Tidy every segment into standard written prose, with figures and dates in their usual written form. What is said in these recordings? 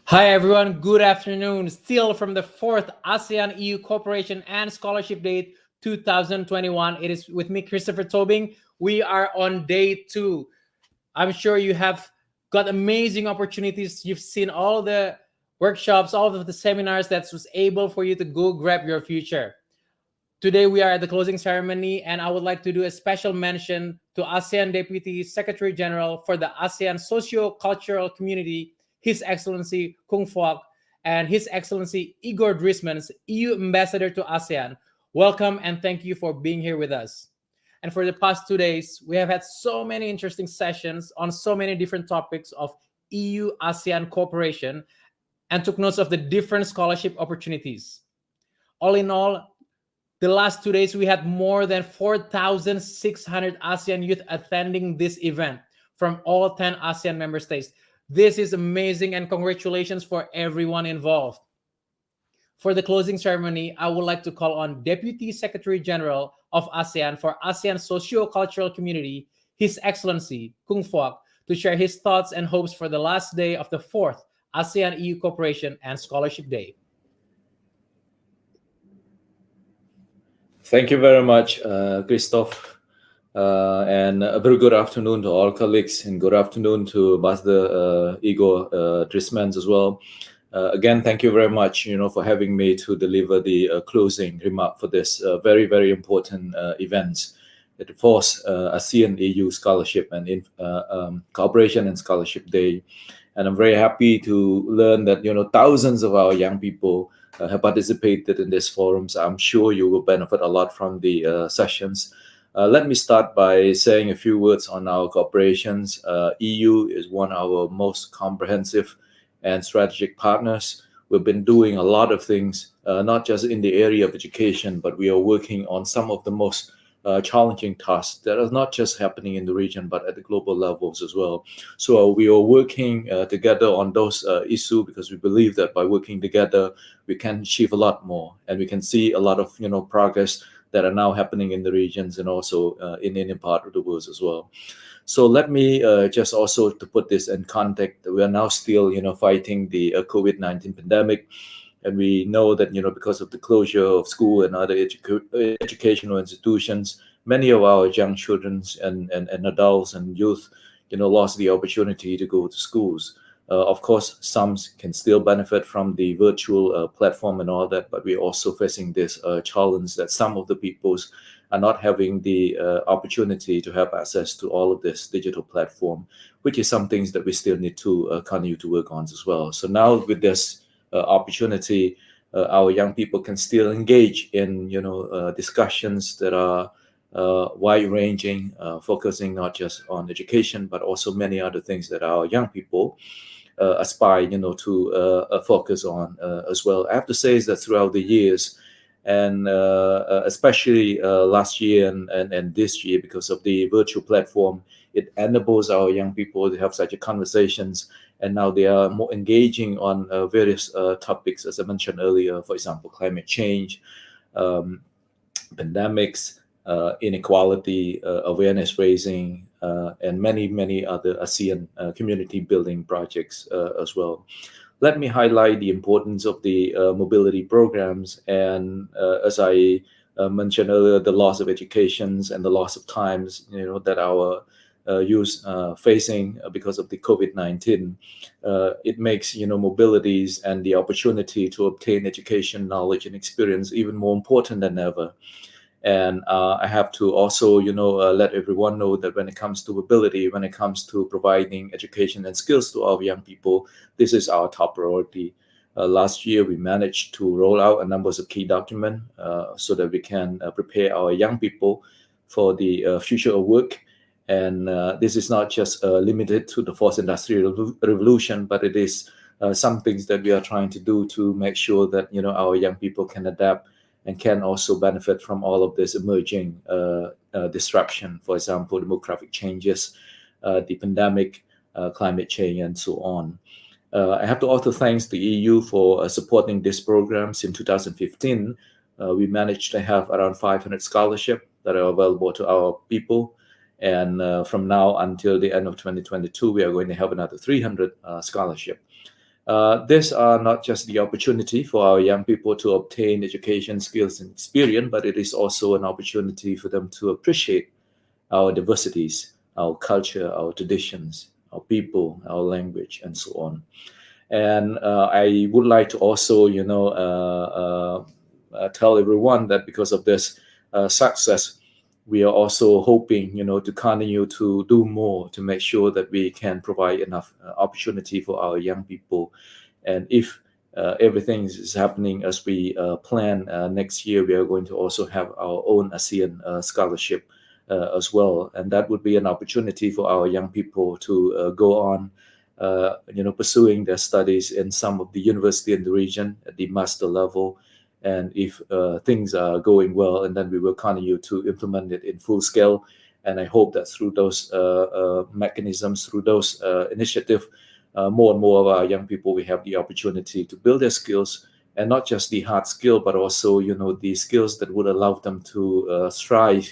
Hi everyone, good afternoon. Still from the fourth ASEAN EU Cooperation and Scholarship Day 2021. It is with me, Christopher Tobing. We are on day two. I'm sure you have got amazing opportunities. You've seen all the workshops, all of the seminars that was able for you to go grab your future. Today we are at the closing ceremony, and I would like to do a special mention to ASEAN Deputy Secretary General for the ASEAN Socio-Cultural Community, His Excellency Kung Fook, and His Excellency Igor Drismans, EU Ambassador to ASEAN. Welcome and thank you for being here with us. And for the past 2 days, we have had so many interesting sessions on so many different topics of EU ASEAN cooperation and took notes of the different scholarship opportunities. All in all, the last 2 days, we had more than 4,600 ASEAN youth attending this event from all 10 ASEAN member states. This is amazing, and congratulations for everyone involved. For the closing ceremony, I would like to call on Deputy Secretary General of ASEAN for ASEAN Socio-Cultural Community, His Excellency Kung Fook, to share his thoughts and hopes for the last day of the fourth ASEAN EU Cooperation and Scholarship Day. Thank you very much, Christoph, and a very good afternoon to all colleagues, and good afternoon to Ambassador Igor Drismans as well. Again, thank you very much, for having me to deliver the closing remark for this very, very important event. It was ASEAN EU Scholarship and Cooperation and Scholarship Day, and I'm very happy to learn that thousands of our young people have participated in these forums. I'm sure you will benefit a lot from the sessions. Let me start by saying a few words on our cooperations. EU is one of our most comprehensive and strategic partners. We've been doing a lot of things, not just in the area of education, but we are working on some of the most challenging tasks that are not just happening in the region, but at the global levels as well. So we are working together on those issues because we believe that by working together, we can achieve a lot more, and we can see a lot of progress that are now happening in the regions and also in any part of the world as well. So let me just also to put this in context, we are now still fighting the COVID-19 pandemic. And we know that, because of the closure of school and other educational institutions, many of our young children and adults and youth, lost the opportunity to go to schools. Of course, some can still benefit from the virtual platform and all that, but we're also facing this challenge that some of the peoples are not having the opportunity to have access to all of this digital platform, which is some things that we still need to continue to work on as well. So now with this opportunity, our young people can still engage in discussions that are wide-ranging, focusing not just on education but also many other things that our young people aspire to focus on as well. I have to say is that throughout the years, and especially last year and this year, because of the virtual platform, it enables our young people to have such a conversations, and now they are more engaging on various topics, as I mentioned earlier, for example, climate change, pandemics, inequality, awareness raising, and many other ASEAN community building projects as well. Let me highlight the importance of the mobility programs, and as I mentioned earlier, the loss of educations and the loss of times, that our youth facing because of the COVID-19. It makes mobilities and the opportunity to obtain education, knowledge, and experience even more important than ever. And I have to also, let everyone know that when it comes to mobility, when it comes to providing education and skills to our young people, this is our top priority. Last year, we managed to roll out a number of key documents so that we can prepare our young people for the future of work. And this is not just limited to the fourth industrial revolution, but it is some things that we are trying to do to make sure that our young people can adapt and can also benefit from all of this emerging disruption. For example, demographic changes, the pandemic, climate change, and so on. I have to also thank the EU for supporting this program. Since 2015, we managed to have around 500 scholarships that are available to our people. And from now until the end of 2022, we are going to have another 300 scholarship. These are not just the opportunity for our young people to obtain education, skills, and experience, but it is also an opportunity for them to appreciate our diversities, our culture, our traditions, our people, our language, and so on. And I would like to also, tell everyone that because of this success, we are also hoping, to continue to do more to make sure that we can provide enough opportunity for our young people. And if everything is happening as we plan, next year we are going to also have our own ASEAN scholarship as well, and that would be an opportunity for our young people to go on, pursuing their studies in some of the university in the region at the master level. And if things are going well, and then we will continue to implement it in full scale. And I hope that through those mechanisms, through those initiatives, more and more of our young people will have the opportunity to build their skills, and not just the hard skill, but also, the skills that would allow them to thrive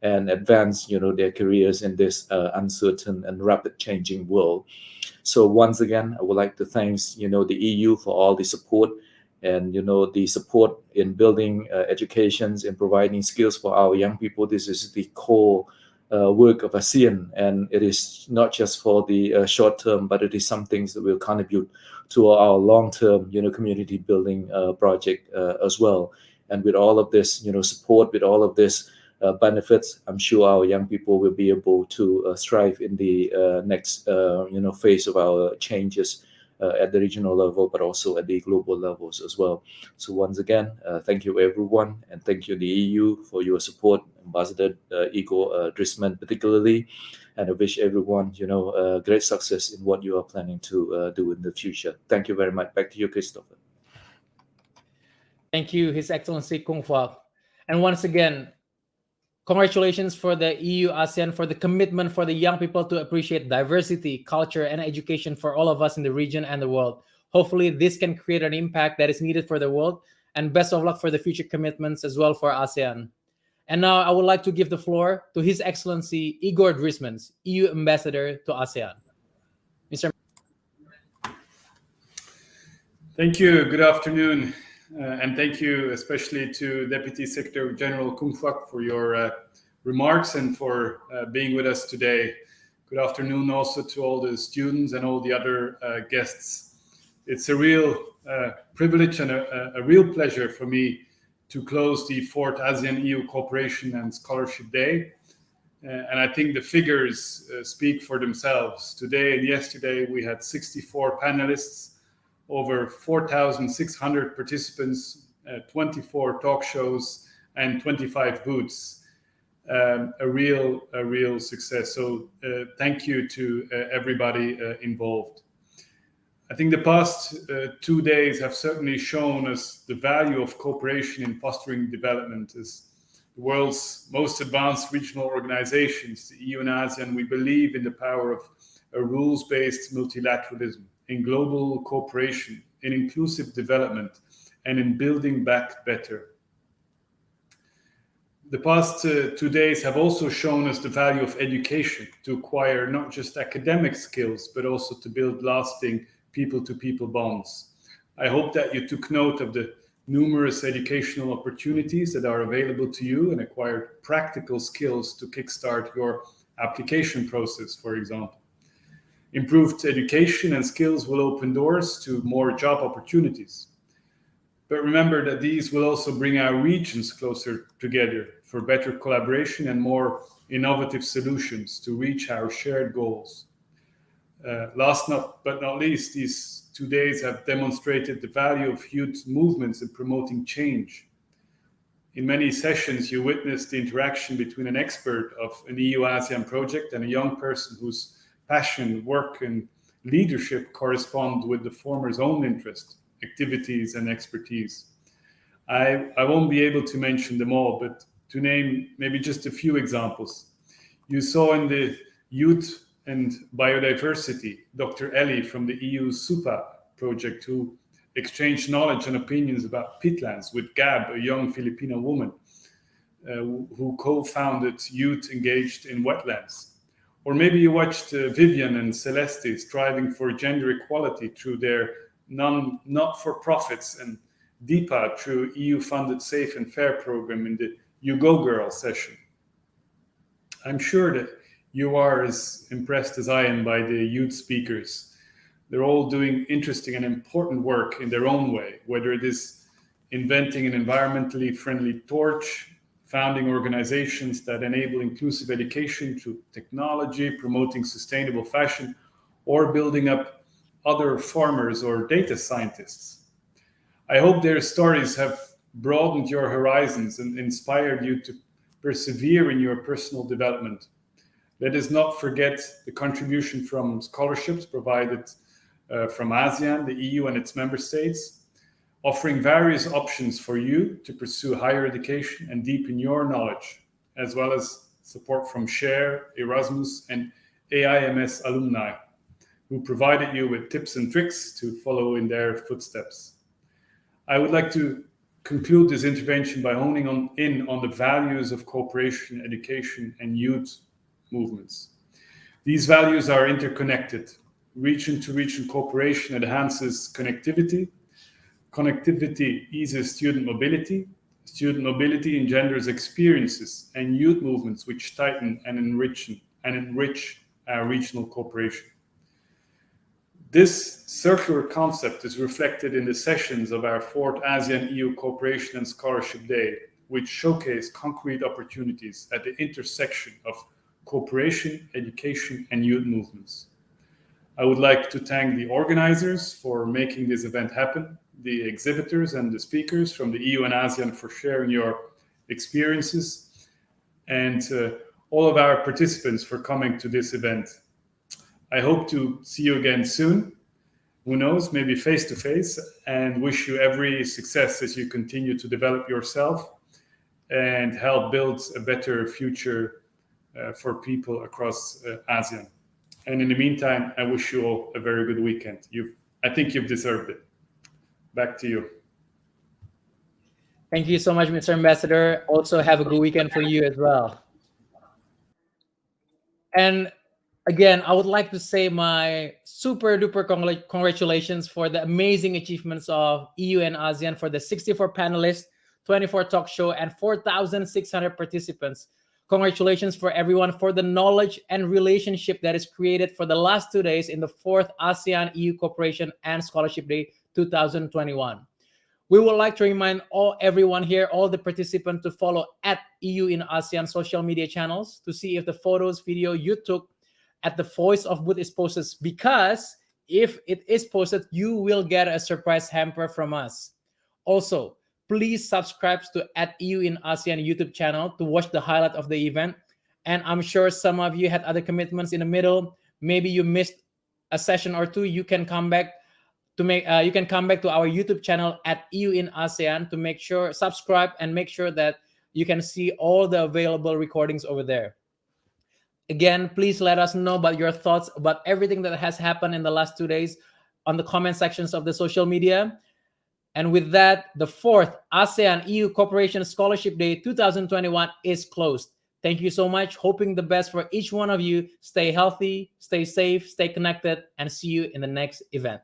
and advance, their careers in this uncertain and rapid changing world. So once again, I would like to thank, the EU for all the support, and the support in building educations and providing skills for our young people. This is the core work of ASEAN, and it is not just for the short term, but it is some things that will contribute to our long term, community building project as well. And with all of this, support, with all of this benefits, I'm sure our young people will be able to thrive in the next, phase of our changes at the regional level, but also at the global levels as well. So once again, thank you everyone, and thank you the EU for your support, Ambassador Igor Drisman particularly, and I wish everyone, great success in what you are planning to do in the future. Thank you very much. Back to you, Christopher. Thank you, His Excellency Kung Fak. And once again, congratulations for the EU ASEAN for the commitment for the young people to appreciate diversity, culture, and education for all of us in the region and the world. Hopefully, this can create an impact that is needed for the world. And best of luck for the future commitments as well for ASEAN. And now I would like to give the floor to His Excellency Igor Drismans, EU Ambassador to ASEAN. Mr. Thank you. Good afternoon. And thank you especially to Deputy Secretary General Kung Fak for your remarks and for being with us today. Good afternoon also to all the students and all the other guests. It's a real privilege and a real pleasure for me to close the 4th ASEAN-EU Cooperation and Scholarship Day. And I think the figures speak for themselves. Today and yesterday we had 64 panelists, over 4,600 participants, 24 talk shows, and 25 booths. A real success. So thank you to everybody involved. I think the past 2 days have certainly shown us the value of cooperation in fostering development. As the world's most advanced regional organizations, the EU and ASEAN, we believe in the power of a rules-based multilateralism, in global cooperation, in inclusive development, and in building back better. The past 2 days have also shown us the value of education to acquire not just academic skills, but also to build lasting people-to-people bonds. I hope that you took note of the numerous educational opportunities that are available to you and acquired practical skills to kickstart your application process, for example. Improved education and skills will open doors to more job opportunities. But remember that these will also bring our regions closer together for better collaboration and more innovative solutions to reach our shared goals. Last but not least, these 2 days have demonstrated the value of youth movements in promoting change. In many sessions, you witnessed the interaction between an expert of an EU-ASEAN project and a young person whose passion, work, and leadership correspond with the former's own interest, activities, and expertise. I won't be able to mention them all, but to name maybe just a few examples. You saw in the Youth and Biodiversity, Dr. Ellie from the EU SUPA project, who exchanged knowledge and opinions about peatlands with Gab, a young Filipino woman who co-founded Youth Engaged in Wetlands. Or maybe you watched Vivian and Celeste striving for gender equality through their not-for-profits, and DIPA through EU-funded Safe and Fair program in the You Go Girl session. I'm sure that you are as impressed as I am by the youth speakers. They're all doing interesting and important work in their own way, whether it is inventing an environmentally friendly torch, founding organizations that enable inclusive education through technology, promoting sustainable fashion, or building up other farmers or data scientists. I hope their stories have broadened your horizons and inspired you to persevere in your personal development. Let us not forget the contribution from scholarships provided from ASEAN, the EU and its member states, offering various options for you to pursue higher education and deepen your knowledge, as well as support from SHARE, Erasmus, and AIMS alumni, who provided you with tips and tricks to follow in their footsteps. I would like to conclude this intervention by honing in on the values of cooperation, education, and youth movements. These values are interconnected. Region-to-region cooperation enhances connectivity. Connectivity eases student mobility. Student mobility engenders experiences and youth movements which tighten and enrich our regional cooperation. This circular concept is reflected in the sessions of our 4th ASEAN EU Cooperation and Scholarship Day, which showcase concrete opportunities at the intersection of cooperation, education, and youth movements. I would like to thank the organizers for making this event happen, the exhibitors and the speakers from the EU and ASEAN for sharing your experiences, and all of our participants for coming to this event. I hope to see you again soon, who knows, maybe face to face, and wish you every success as you continue to develop yourself and help build a better future for people across ASEAN. And in the meantime, I wish you all a very good weekend. I think you've deserved it. Back to you. Thank you so much, Mr. Ambassador. Also, have a good weekend for you as well. And again, I would like to say my super duper congratulations for the amazing achievements of EU and ASEAN for the 64 panelists, 24 talk show, and 4,600 participants. Congratulations for everyone for the knowledge and relationship that is created for the last 2 days in the 4th ASEAN EU Cooperation and Scholarship Day 2021. We would like to remind everyone here, all the participants, to follow @EU in ASEAN social media channels to see if the photos, video you took at the Voice of Booth is posted, because if it is posted, you will get a surprise hamper from us. Also, please subscribe to @EU in ASEAN YouTube channel to watch the highlight of the event. And I'm sure some of you had other commitments in the middle. Maybe you missed a session or two. You can come back to our YouTube channel @EU in ASEAN to make sure subscribe and make sure that you can see all the available recordings over there. Again, please let us know about your thoughts about everything that has happened in the last 2 days on the comment sections of the social media. And with that, the 4th ASEAN EU Cooperation Scholarship Day 2021 is closed. Thank you so much. Hoping the best for each one of you. Stay healthy, stay safe, stay connected, and see you in the next event.